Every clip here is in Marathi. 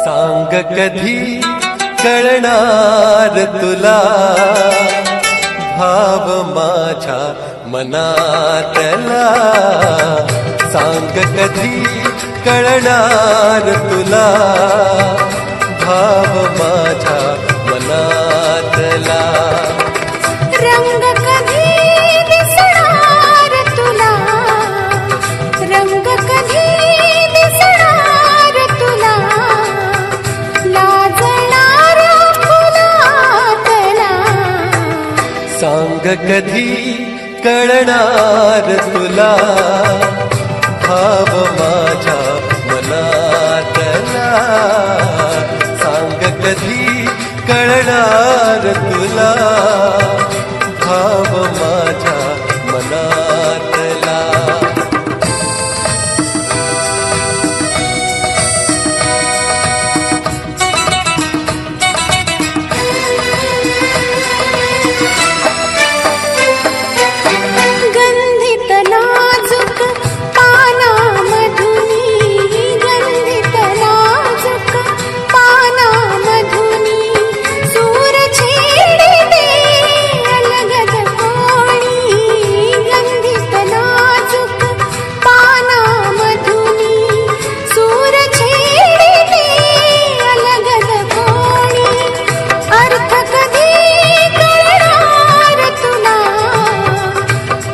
सांग कधी कळणार तुला भाव माझ्या मनातला. सांग कधी कळणार तुला भाव माझ्या मनातला. रंग कधी दिसणार तुला, रंग कधी दिसणार तुला, लाजणाऱ्या फुलातला. सांग कधी कळणार तुला भाव माझ्या मनातला. सांग कधी कळणार तुला भाव माझ्या मनातला. गंधित नाजूक पानामधुनी, गंधित नाजूक पानामधुनी, सूर छेडिते अलगद कोणी. गंधित नाजूक पानामधुनी, सूर छेडिते अलगद कोणी. अर्थ कधी कळणार तुला,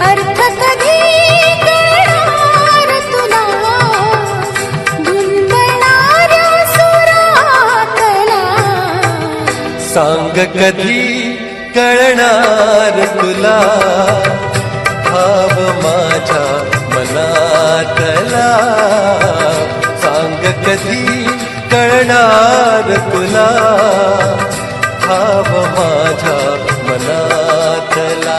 अर्थ कधी कळणार तुला, गुंतणाऱ्या सुरातला. सांग कधी कळणार तुला भाव माझ्या मनातला. सांग कधी कळणार तुला भाव माझ्या मनातला.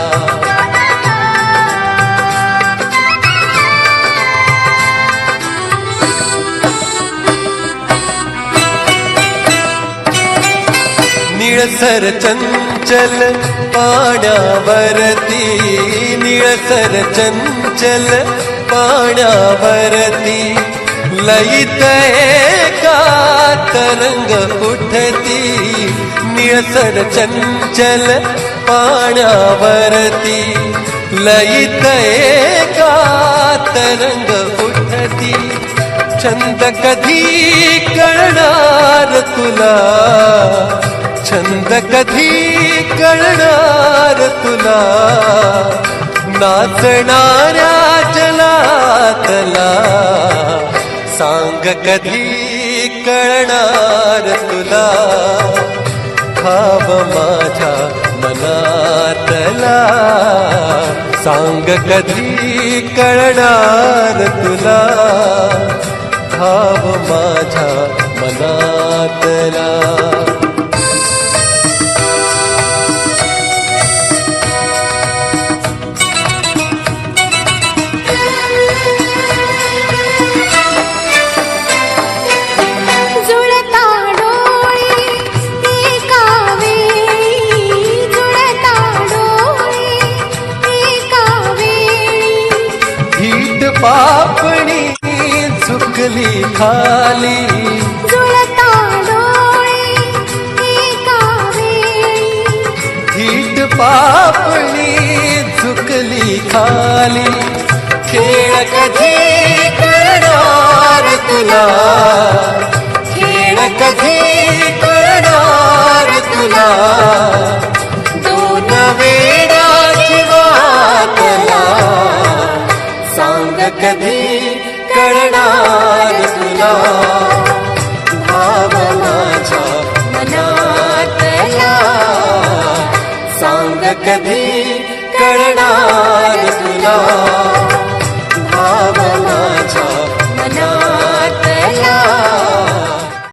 निळसर चंचल पाण्यावरती, निळसर चंचल पाण्यावरती, लयित एका तरंग उठती. निळसर चंचल पाण्यावरती, लयित एका तरंग उठती. छंद कधी कळणार तुला, छंद कधी कळणार तुला, नाचणाऱ्या जलातला. सांग कधी कळणार तुला भाव माझ्या मनातला. सांग कधी कळणार तुला भाव माझ्या मनातला. जुळता डोळे एका वेळी, जुळता डोळे एका वेळी, हीट पापणी चुकली खाली. जुळता डोळे एका वेळी, हीट पापणी चुकली खाली. खेळ कधी कळणार तुला, खेळ कधी कळणार तुला,